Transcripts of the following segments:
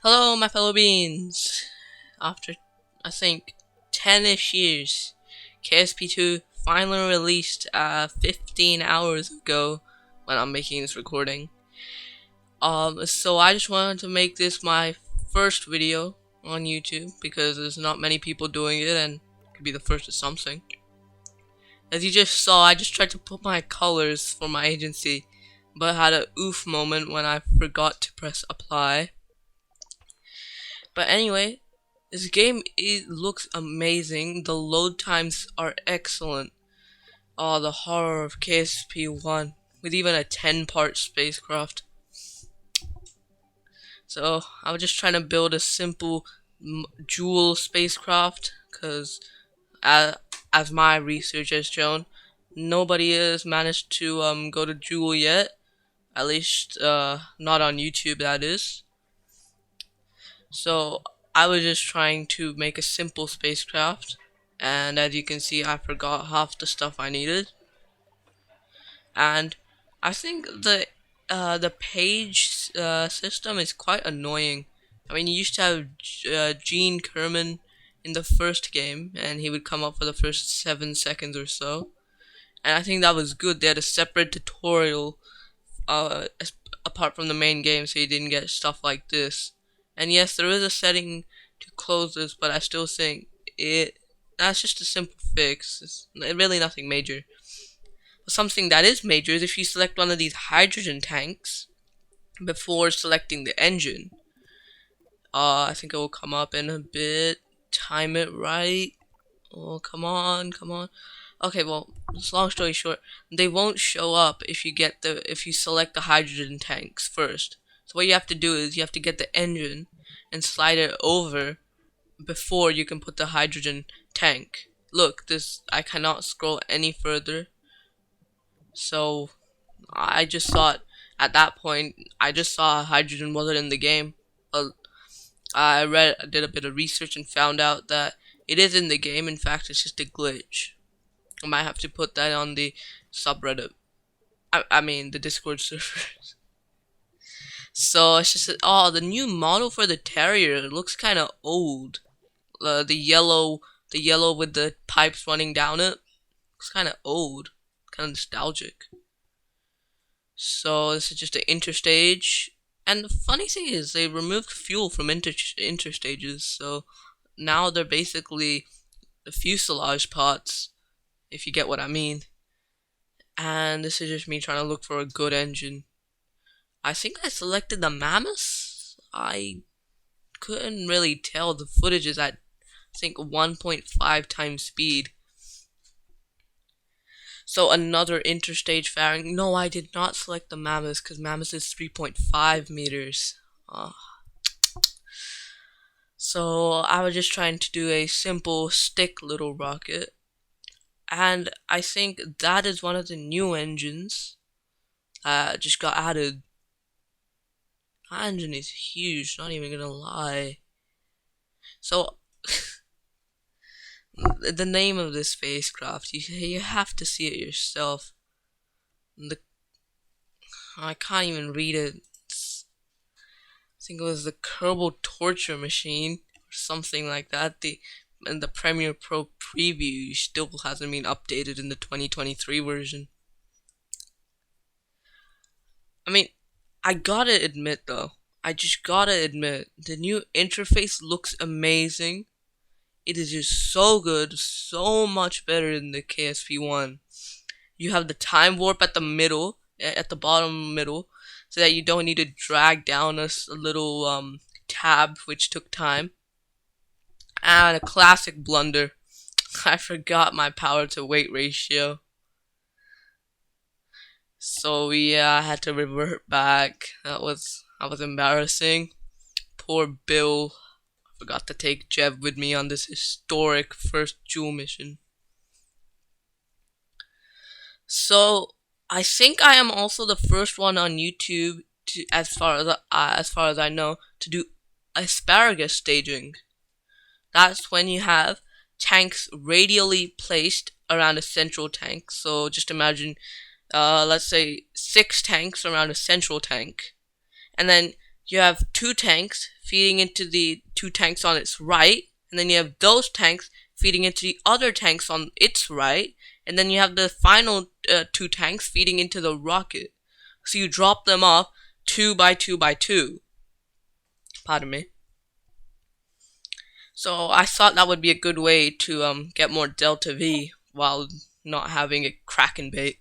Hello, my fellow beings. After, I think, 10-ish years, KSP2 finally released 15 hours ago when I'm making this recording. So I just wanted to make this my first video on YouTube because there's not many people doing it and it could be the first of something. As you just saw, I just tried to put my colors for my agency, but had a oof moment when I forgot to press apply. But anyway, this game looks amazing. The load times are excellent. Oh, the horror of KSP1 with even a 10-part spacecraft. So I was just trying to build a simple Jool spacecraft because, as my research has shown, nobody has managed to go to Jool yet. At least not on YouTube, that is. So I was just trying to make a simple spacecraft, and as you can see, I forgot half the stuff I needed. And I think the page system is quite annoying. I mean, you used to have Gene Kerman in the first game, and he would come up for the first 7 seconds or so. And I think that was good. They had a separate tutorial apart from the main game, so you didn't get stuff like this. And yes, there is a setting to close this, but I still think that's just a simple fix. It's really nothing major. But something that is major is if you select one of these hydrogen tanks before selecting the engine. I think it will come up in a bit. Time it right. Oh, come on, come on. Okay, well, long story short, they won't show up if you select the hydrogen tanks first. So what you have to do is you have to get the engine and slide it over before you can put the hydrogen tank. Look, I cannot scroll any further. So I just thought at that point I just saw hydrogen wasn't in the game. I did a bit of research and found out that it is in the game. In fact, it's just a glitch. I might have to put that on the subreddit. I mean the Discord servers. So it's just the new model for the Terrier looks kind of old. The yellow with the pipes running down it looks kind of old, kind of nostalgic. So this is just an interstage, and the funny thing is they removed fuel from interstages, so now they're basically the fuselage pods, if you get what I mean. And this is just me trying to look for a good engine. I think I selected the Mammoth. I couldn't really tell. The footage is at, I think, 1.5 times speed. So another interstage fairing. No, I did not select the Mammoth because Mammoth is 3.5 meters. So I was just trying to do a simple stick little rocket. And I think that is one of the new engines just got added. That engine is huge, not even gonna lie. So the name of this spacecraft, you have to see it yourself. I can't even read it. I think it was the Kerbal Torture Machine or something like that. And the Premiere Pro preview still hasn't been updated in the 2023 version. I mean, I gotta admit though, I just gotta admit, the new interface looks amazing. It is just so good, so much better than the KSP1. You have the time warp at the middle, at the bottom middle, so that you don't need to drag down a little tab, which took time. And a classic blunder. I forgot my power to weight ratio. So yeah, I had to revert back. That was embarrassing. Poor Bill. I forgot to take Jev with me on this historic first Jool mission. So I think I am also the first one on YouTube to, as far as I know, to do asparagus staging. That's when you have tanks radially placed around a central tank. So just imagine, let's say 6 tanks around a central tank, and then you have two tanks feeding into the two tanks on its right, and then you have those tanks feeding into the other tanks on its right, and then you have the final two tanks feeding into the rocket. So you drop them off two by two by two. Pardon me. So I thought that would be a good way to get more Delta V while not having a Kraken bait.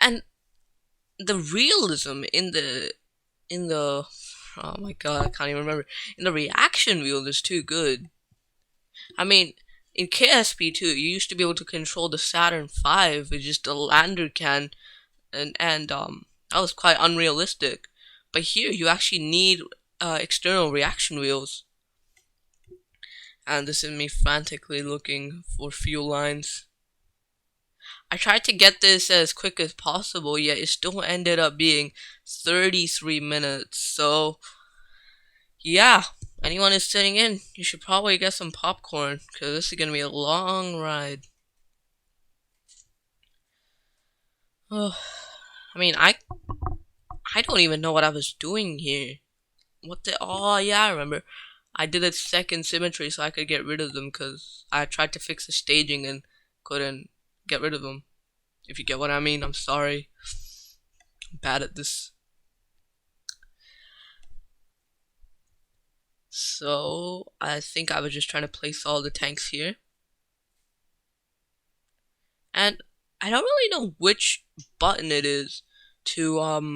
And the realism in the oh my god, I can't even remember. In the reaction wheel is too good. I mean, in KSP2, you used to be able to control the Saturn V with just a lander can, and that was quite unrealistic. But here, you actually need external reaction wheels. And this is me frantically looking for fuel lines. I tried to get this as quick as possible, yet it still ended up being 33 minutes. So, yeah, anyone is sitting in, you should probably get some popcorn, because this is going to be a long ride. Oh, I mean, I don't even know what I was doing here. What the? Oh, yeah, I remember. I did a second symmetry so I could get rid of them, because I tried to fix the staging and couldn't get rid of them. If you get what I mean, I'm sorry. I'm bad at this. So, I think I was just trying to place all the tanks here. And I don't really know which button it is to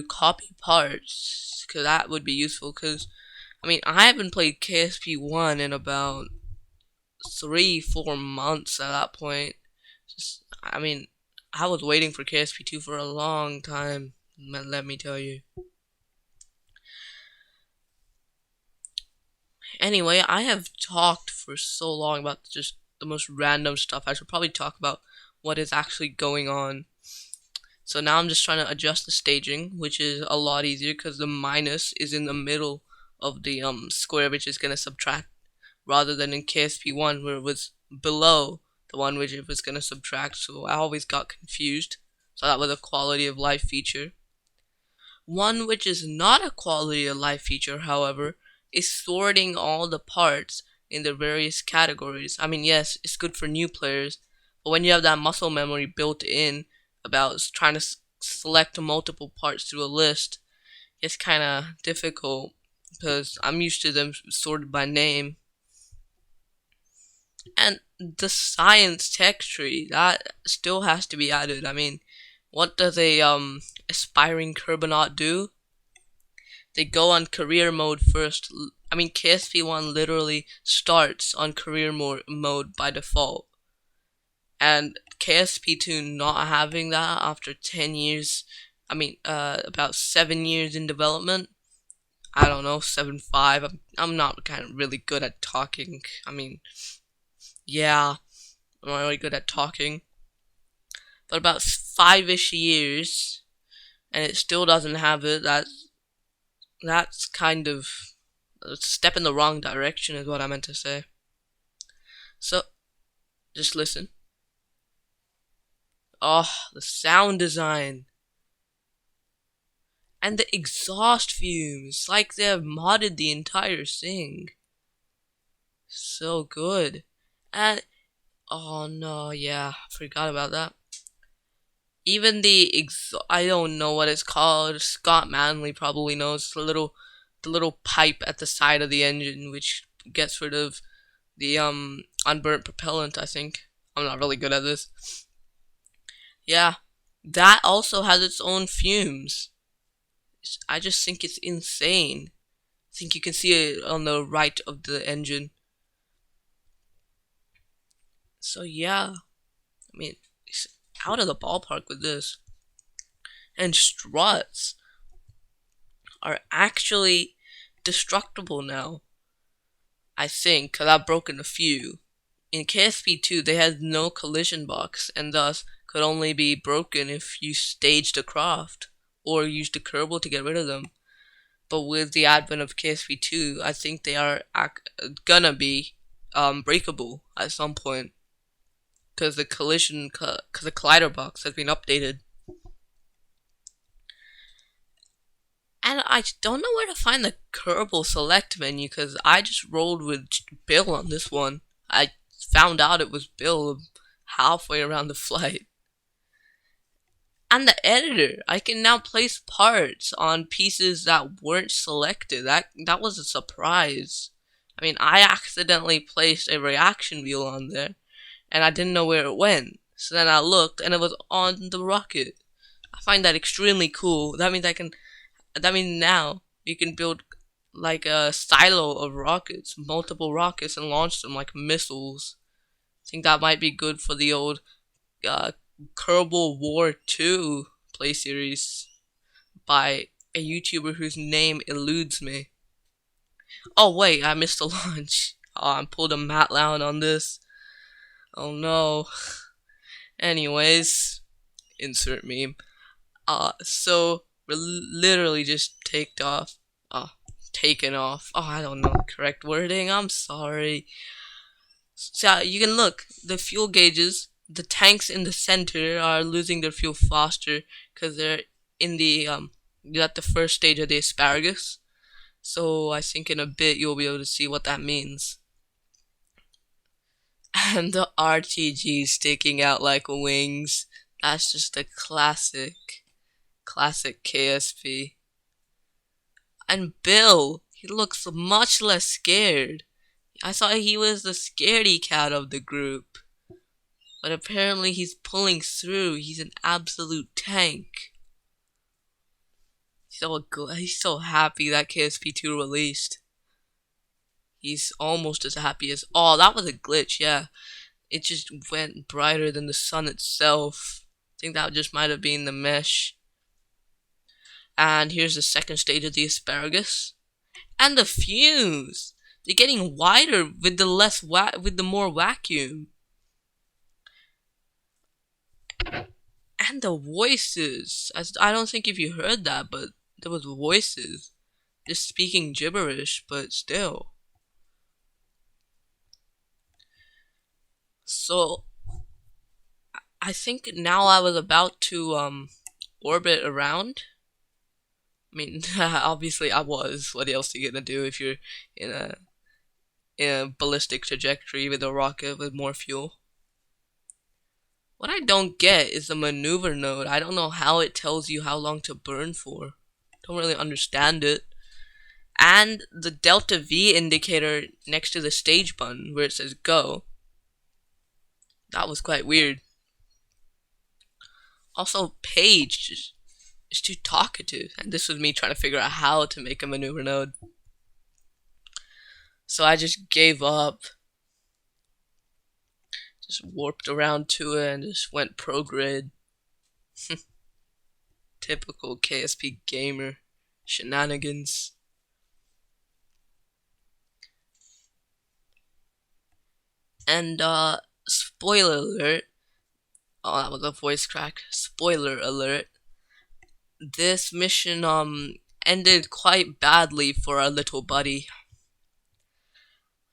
copy parts, because that would be useful, because I mean, I haven't played KSP1 in about 3-4 months at that point. I mean, I was waiting for KSP2 for a long time, let me tell you. Anyway, I have talked for so long about just the most random stuff. I should probably talk about what is actually going on. So now I'm just trying to adjust the staging, which is a lot easier because the minus is in the middle of the square, which is going to subtract, rather than in KSP1 where it was below the one which it was going to subtract. So I always got confused. So that was a quality of life feature. One which is not a quality of life feature, however, is sorting all the parts in the various categories. I mean, yes, it's good for new players, but when you have that muscle memory built in about trying to select multiple parts through a list, it's kind of difficult because I'm used to them sorted by name. And the science tech tree, that still has to be added. I mean, what does a aspiring Kerbonaut do? They go on career mode first. I mean, KSP1 literally starts on career mode by default. And KSP2 not having that after 10 years, I mean, about 7 years in development. I don't know, 7.5. I'm not kind of really good at talking. I mean, yeah, I'm not really good at talking. But about 5-ish years, and it still doesn't have it. That's kind of a step in the wrong direction, is what I meant to say. So, just listen. Oh, the sound design. And the exhaust fumes, like they've modded the entire thing. So good. And, oh no, yeah, forgot about that. Even I don't know what it's called. Scott Manley probably knows the little pipe at the side of the engine, which gets rid of the unburnt propellant. I think I'm not really good at this. Yeah, that also has its own fumes. I just think it's insane. I think you can see it on the right of the engine. So yeah, I mean, it's out of the ballpark with this. And struts are actually destructible now. I think, because I've broken a few. In KSP2, they had no collision box, and thus could only be broken if you staged a craft or used a Kerbal to get rid of them. But with the advent of KSP2, I think they are gonna be breakable at some point, because the collider box has been updated. And I don't know where to find the Kerbal Select menu because I just rolled with Bill on this one. I found out it was Bill halfway around the flight. And the editor, I can now place parts on pieces that weren't selected. That was a surprise. I mean, I accidentally placed a reaction wheel on there, and I didn't know where it went. So then I looked, and it was on the rocket. I find that extremely cool. That means now you can build like a silo of rockets, multiple rockets, and launch them like missiles. I think that might be good for the old uh, Kerbal War 2 play series by a YouTuber whose name eludes me. Oh wait, I missed the launch. Oh, I pulled a Matt Loud on this. Oh no. Anyways, insert meme. So we're literally just taken off. Oh, I don't know the correct wording. I'm sorry. So you can look the fuel gauges. The tanks in the center are losing their fuel faster because they're in the you're at the first stage of the asparagus. So I think in a bit you'll be able to see what that means. And the RTG sticking out like wings. That's just a classic KSP. And Bill, he looks much less scared. I thought he was the scaredy cat of the group. But apparently he's pulling through. He's an absolute tank. He's so happy that KSP2 released. He's almost as happy as... Oh, that was a glitch, yeah. It just went brighter than the sun itself. I think that just might have been the mesh. And here's the second stage of the asparagus. And the fuse! They're getting wider with the more vacuum. And the voices. I don't think if you heard that, but there was voices. Just speaking gibberish, but still. So I think now I was about to orbit around. I mean, obviously I was. What else are you gonna do if you're in a ballistic trajectory with a rocket with more fuel? What I don't get is the maneuver node. I don't know how it tells you how long to burn for. Don't really understand it. And the delta V indicator next to the stage button where it says go. That was quite weird. Also, Paige is too talkative, and this was me trying to figure out how to make a maneuver node. So I just gave up. Just warped around to it and just went pro grid. Typical KSP gamer shenanigans. And spoiler alert. Oh, that was a voice crack. Spoiler alert. This mission ended quite badly for our little buddy.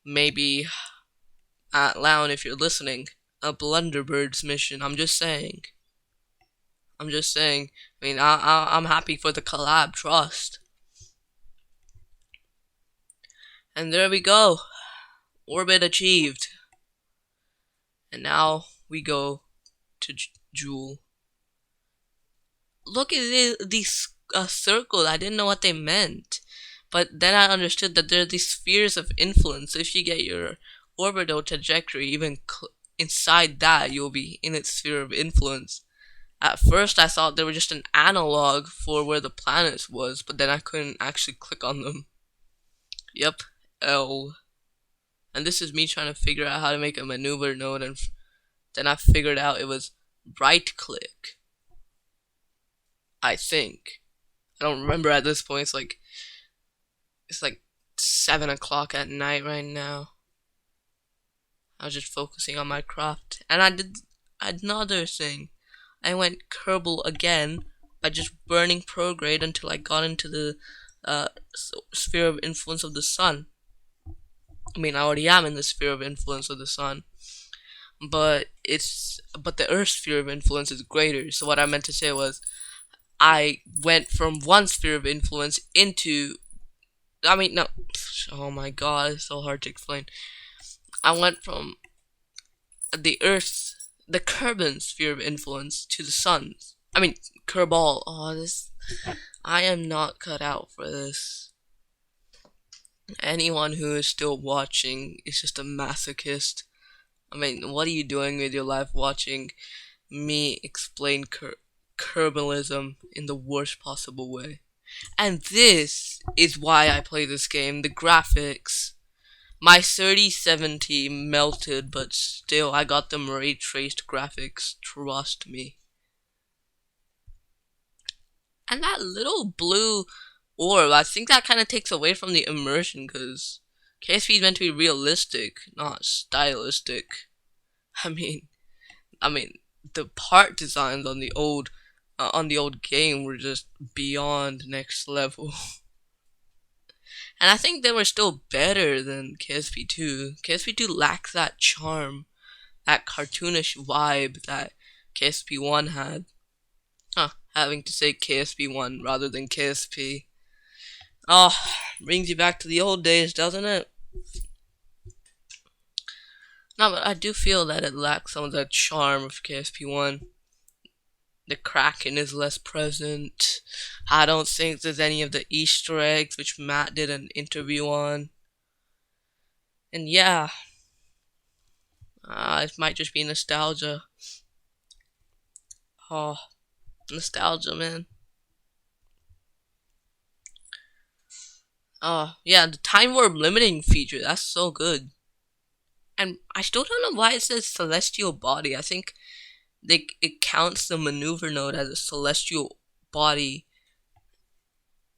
Maybe Loun, if you're listening, a Blunderbird's mission. I'm just saying. I mean, I'm happy for the collab, trust. And there we go. Orbit achieved. And now we go to Jool. Look at these circles. I didn't know what they meant. But then I understood that there are these spheres of influence. So if you get your orbital trajectory, even inside that, you'll be in its sphere of influence. At first, I thought they were just an analog for where the planets was, but then I couldn't actually click on them. Yep, L. And this is me trying to figure out how to make a maneuver node, and then I figured out it was right click. I think. I don't remember at this point. It's like 7 o'clock at night right now. I was just focusing on my craft. And I did another thing. I went Kerbal again by just burning prograde until I got into the sphere of influence of the sun. I mean, I already am in the sphere of influence of the sun. But the Earth's sphere of influence is greater. So what I meant to say was, I went from one sphere of influence into, I mean, no, oh my god, it's so hard to explain. I went from the Earth's, the Kerbin sphere of influence to the Sun's. I mean, Kerbal. Oh, this, I am not cut out for this. Anyone who is still watching is just a masochist. I mean, what are you doing with your life watching me explain Kerbalism in the worst possible way? And this is why I play this game. The graphics. My 3070 melted, but still I got them ray traced graphics. Trust me. And that little blue orb, I think that kind of takes away from the immersion, because KSP is meant to be realistic, not stylistic. I mean, I mean, the part designs on the old game were just beyond next level. And I think they were still better than KSP2. KSP2 lacks that charm, that cartoonish vibe that KSP1 had. Huh, having to say KSP1 rather than KSP. Oh, brings you back to the old days, doesn't it? No, but I do feel that it lacks some of that charm of KSP1. The Kraken is less present. I don't think there's any of the Easter eggs, which Matt did an interview on. And yeah, it might just be nostalgia. Oh, nostalgia, man. Oh, yeah, the time warp limiting feature, that's so good. And I still don't know why it says celestial body. I think it counts the maneuver node as a celestial body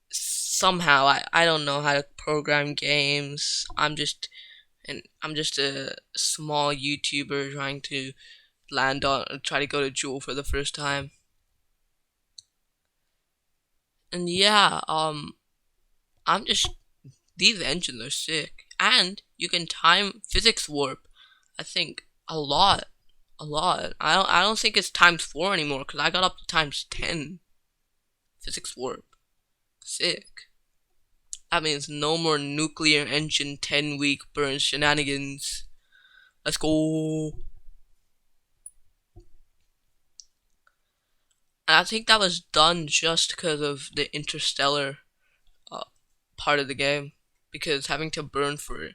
somehow. I don't know how to program games. I'm just a small YouTuber trying to try to go to Jool for the first time. And yeah, I'm just, these engines are sick. And you can time physics warp, I think, a lot. A lot. I don't think it's times 4 anymore, because I got up to times 10 physics warp. Sick. That means no more nuclear engine 10-week burn shenanigans. Let's go. And I think that was done just because of the interstellar uh, part of the game. Because having to burn for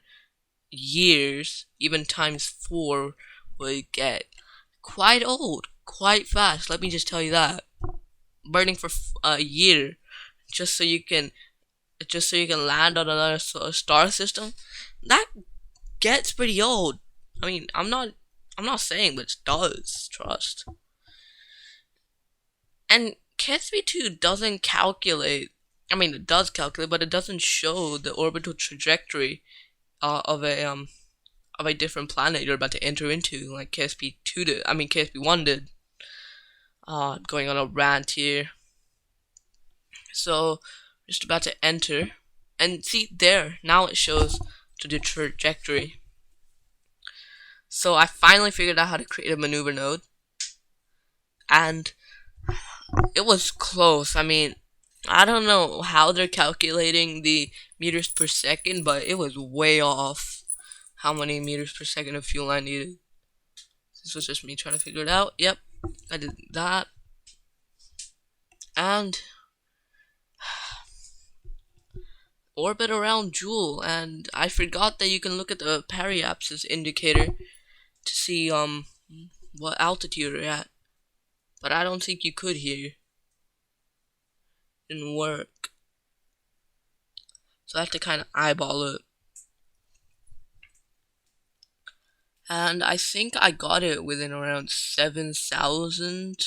years, even times 4, would get quite old, quite fast. Let me just tell you that. Burning for a year just so you can land on another star system, that gets pretty old. I mean, I'm not saying, but it does. Trust. And Gatsby 2 doesn't calculate. I mean, it does calculate, but it doesn't show the orbital trajectory of a different planet you're about to enter into, like KSP2 did. I mean, KSP1 did. Going on a rant here. So, just about to enter, and see there. Now it shows to the trajectory. So I finally figured out how to create a maneuver node, and it was close. I mean, I don't know how they're calculating the meters per second, but it was way off how many meters per second of fuel I needed. This was just me trying to figure it out. Yep, I did that. And orbit around Jool, and I forgot that you can look at the periapsis indicator to see what altitude you're at. But I don't think you could here. Didn't work. So I have to kind of eyeball it. And I think I got it within around 7,000,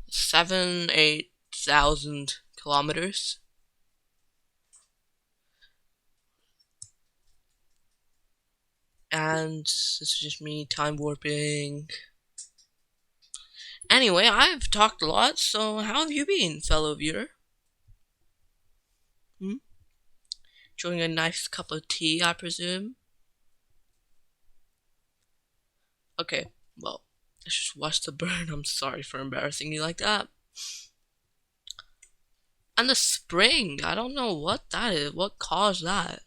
8,000 kilometers. And this is just me time warping. Anyway, I've talked a lot, so how have you been, fellow viewer? Enjoying a nice cup of tea, I presume? Okay, well, let's just watch the burn. I'm sorry for embarrassing you like that. And the spring, I don't know what that is. What caused that?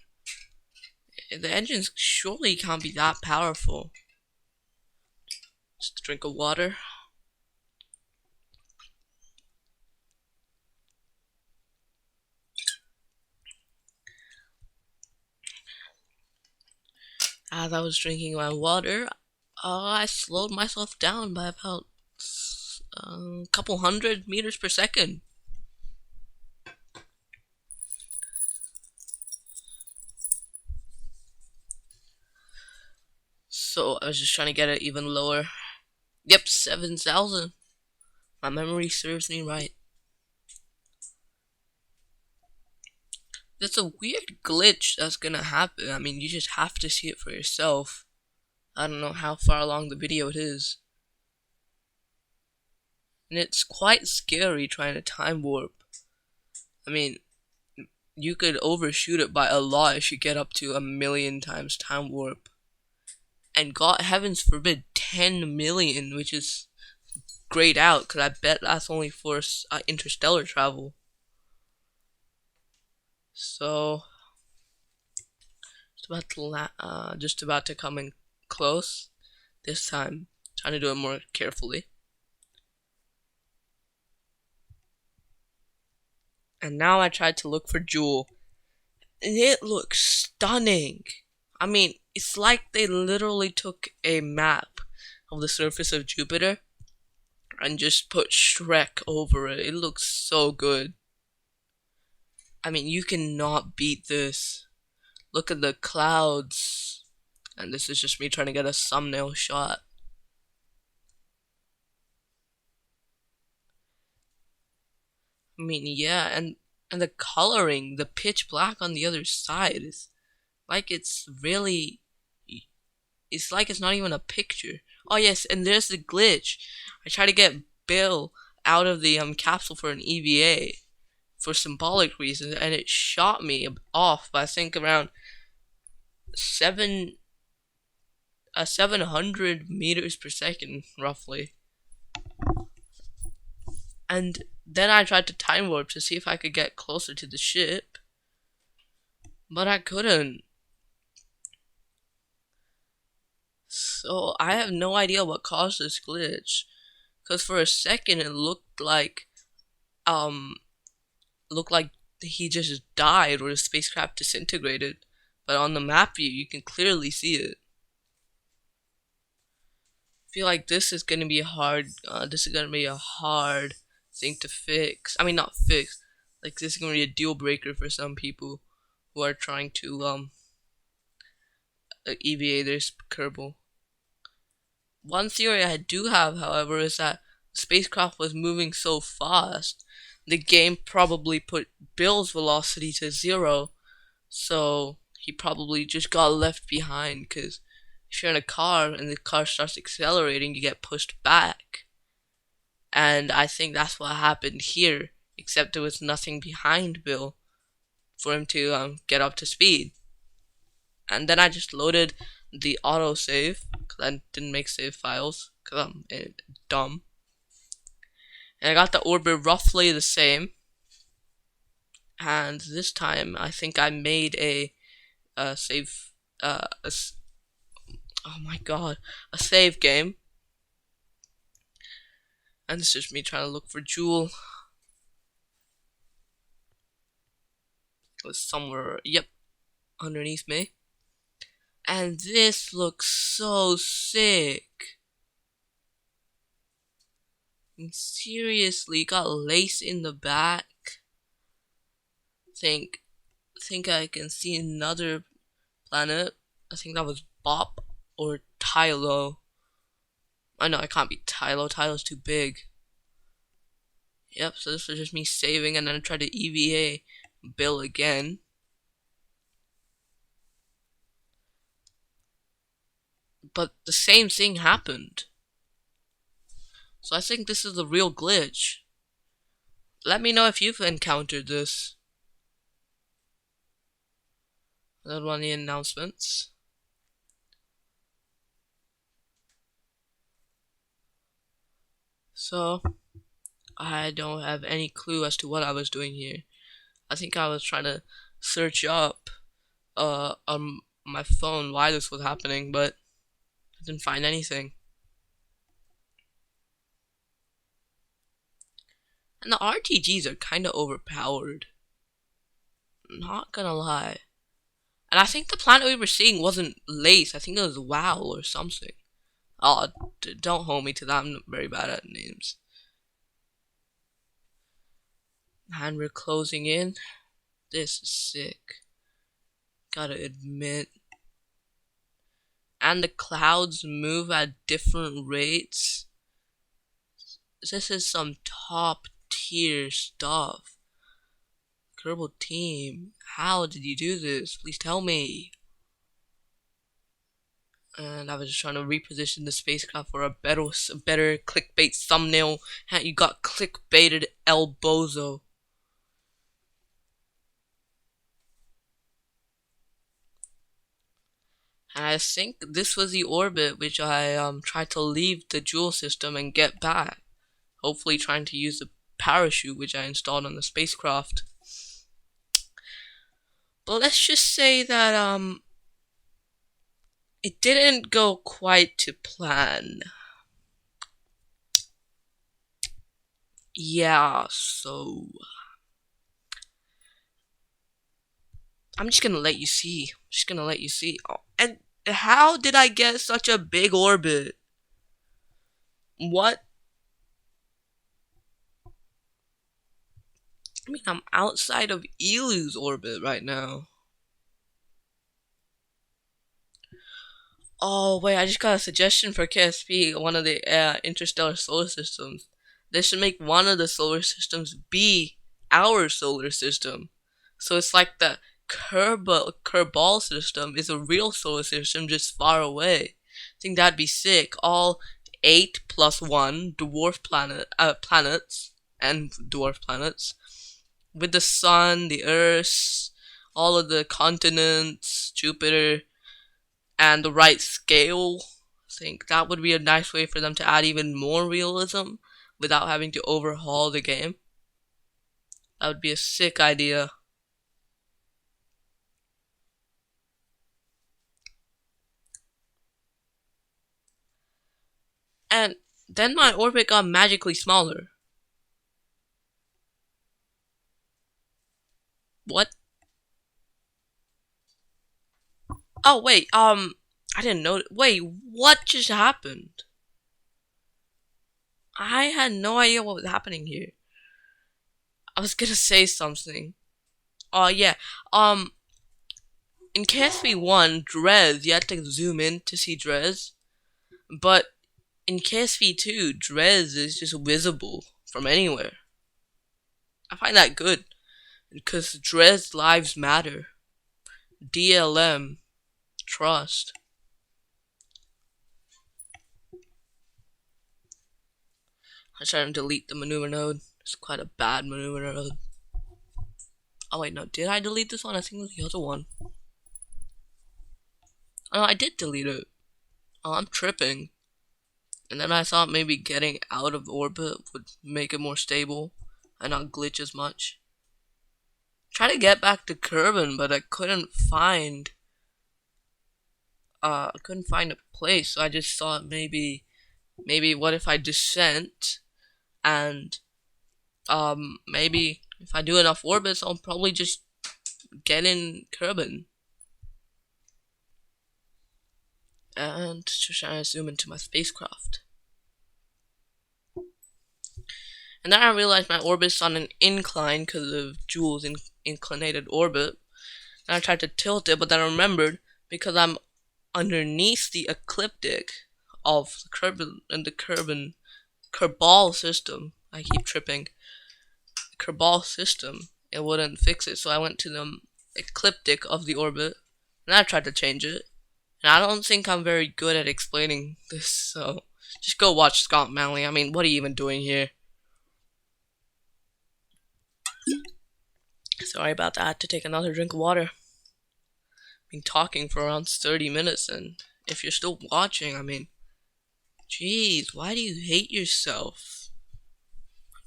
The engines surely can't be that powerful. Just a drink of water. As I was drinking my water, I slowed myself down by about a couple hundred meters per second. So I was just trying to get it even lower. Yep, 7,000. My memory serves me right. That's a weird glitch that's gonna happen. I mean, you just have to see it for yourself. I don't know how far along the video it is. And it's quite scary trying to time warp. I mean, you could overshoot it by a lot if you get up to 1,000,000 times time warp. And God heavens forbid 10 million, which is grayed out, because I bet that's only for interstellar travel. So, just about to come in close. This time, trying to do it more carefully. And now I tried to look for Jool, and it looks stunning. I mean, it's like they literally took a map of the surface of Jupiter and just put Shrek over it. It looks so good. I mean, you cannot beat this. Look at the clouds. And this is just me trying to get a thumbnail shot. I mean, yeah, and the coloring, the pitch black on the other side is like it's really, it's like it's not even a picture. Oh yes, and there's the glitch. I tried to get Bill out of the capsule for an EVA for symbolic reasons, and it shot me off by I think around 700 meters per second roughly. And then I tried to time warp to see if I could get closer to the ship, but I couldn't. So I have no idea what caused this glitch, because for a second it um looked like he just died or the spacecraft disintegrated, but on the map view you can clearly see it. I feel like this is gonna be a hard thing to fix. I mean, not fix. Like this is gonna be a deal breaker for some people who are trying to EVA their Kerbal. One theory I do have, however, is that the spacecraft was moving so fast, the game probably put Bill's velocity to 0, so he probably just got left behind, because if you're in a car and the car starts accelerating, you get pushed back. And I think that's what happened here, except there was nothing behind Bill for him to get up to speed. And then I just loaded the autosave, because I didn't make save files, because I'm dumb. And I got the orbit roughly the same. And this time, I think I made a save, oh my god, a save game. And this is me trying to look for Jool. It was somewhere, yep, underneath me. And this looks so sick. And seriously, got lace in the back. Think I can see another planet. I think that was Bop or Tylo. I know it can't be Tylo. Tylo's too big. Yep, so this was just me saving, and then I tried to EVA Bill again. But the same thing happened. So I think this is the real glitch. Let me know if you've encountered this. Another one of the announcements. So I don't have any clue as to what I was doing here. I think I was trying to search up on my phone why this was happening, but I didn't find anything. And the RTGs are kind of overpowered. Not gonna lie. And I think the planet we were seeing wasn't Lace. I think it was WoW or something. Oh, don't hold me to that. I'm very bad at names. And we're closing in. This is sick. Gotta admit. And the clouds move at different rates. This is some top tier stuff. Kerbal team, how did you do this? Please tell me. And I was just trying to reposition the spacecraft for a better clickbait thumbnail. And you got clickbaited, El Bozo. And I think this was the orbit which I tried to leave the Jool system and get back. Hopefully trying to use the parachute which I installed on the spacecraft. But let's just say that it didn't go quite to plan. Yeah, so I'm just gonna let you see. Oh, and how did I get such a big orbit? What? I mean, I'm outside of Elu's orbit right now. Oh, wait, I just got a suggestion for KSP, one of the interstellar solar systems. They should make one of the solar systems be our solar system. So it's like the Kerbal system is a real solar system just far away. I think that'd be sick. All 8 plus 1 planets and dwarf planets with the sun, the earth, all of the continents, Jupiter, and the right scale. I think that would be a nice way for them to add even more realism without having to overhaul the game. That would be a sick idea. And then my orbit got magically smaller. What? Oh, wait, I didn't know. Wait, what just happened? I had no idea what was happening here. I was gonna say something. Oh, yeah. In KSV1, Drez, you had to zoom in to see Drez. But in KSV2, Drez is just visible from anywhere. I find that good. Because Drez lives matter. DLM. Trust. I'm trying to delete the maneuver node. It's quite a bad maneuver node. Oh wait, no, did I delete this one? I think it was the other one. Oh, I did delete it. Oh, I'm tripping. And then I thought maybe getting out of orbit would make it more stable and not glitch as much. Try to get back to Kerbin, but I couldn't find a place, so I just thought maybe what if I descent and maybe if I do enough orbits I'll probably just get in Kerbin. And just trying to zoom into my spacecraft. And then I realized my orbit's on an incline because of Jool's inclinated orbit. And I tried to tilt it, but then I remembered because I'm underneath the ecliptic of the Kerbal system. I keep tripping. The Kerbal system. It wouldn't fix it, so I went to the ecliptic of the orbit, and I tried to change it. And I don't think I'm very good at explaining this, so just go watch Scott Manley. I mean, what are you even doing here? Sorry about that. I had to take another drink of water. I've been talking for around 30 minutes, and if you're still watching, I mean, jeez, why do you hate yourself?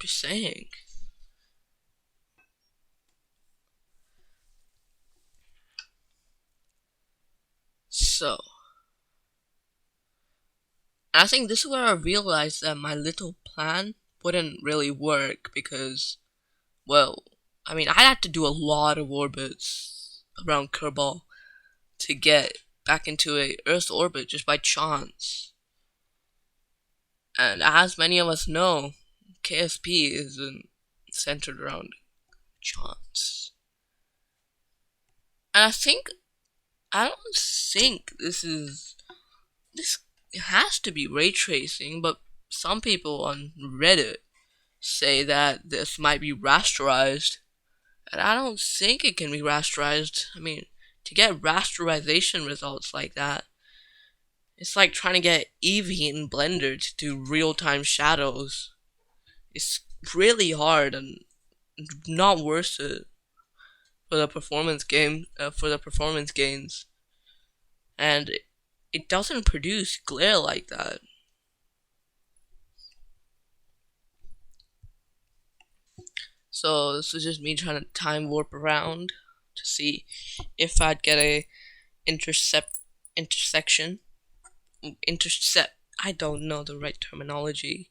Just saying. So, I think this is where I realized that my little plan wouldn't really work because, well, I mean, I had to do a lot of orbits around Kerbal to get back into a Earth orbit just by chance. And as many of us know, KSP isn't centered around chance. And I don't think this has to be ray tracing, but some people on Reddit say that this might be rasterized, and I don't think it can be rasterized. I mean, to get rasterization results like that, it's like trying to get Eevee in Blender to do real-time shadows. It's really hard and not worth it for the performance gains, and it doesn't produce glare like that. So this is just me trying to time warp around to see if I'd get a intersection intercept. I don't know the right terminology,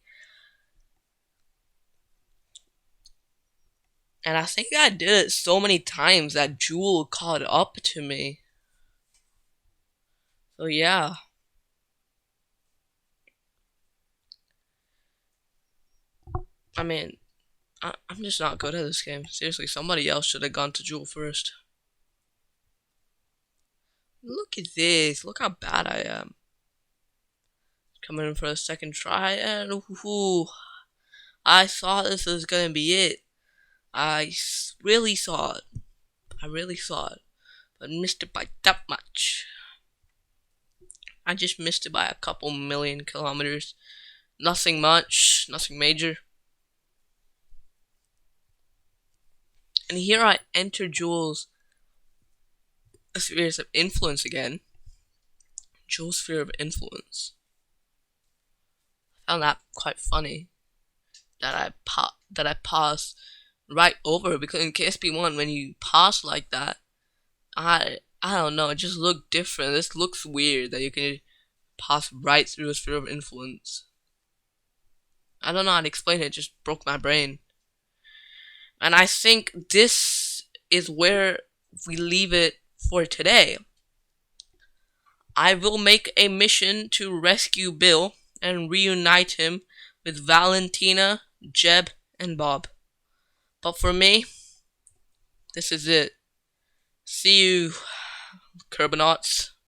and I think I did it so many times that Jool caught up to me. So yeah, I mean, I'm just not good at this game. Seriously, somebody else should have gone to Jool first. Look at this. Look how bad I am. Coming in for a second try, and ooh, I thought this was gonna be it. Really saw it. I really saw it, but missed it by that much. I just missed it by a couple million kilometers. Nothing much, nothing major. And here I enter Jool's spheres of influence again. Jool's sphere of influence. I found that quite funny. That I paused right over, because in KSP1 when you pause like that, I don't know, it just looked different. This looks weird that you can pass right through a sphere of influence. I don't know how to explain it, it just broke my brain. And I think this is where we leave it for today. I will make a mission to rescue Bill and reunite him with Valentina, Jeb, and Bob. But for me, this is it. See you, Kerbonauts.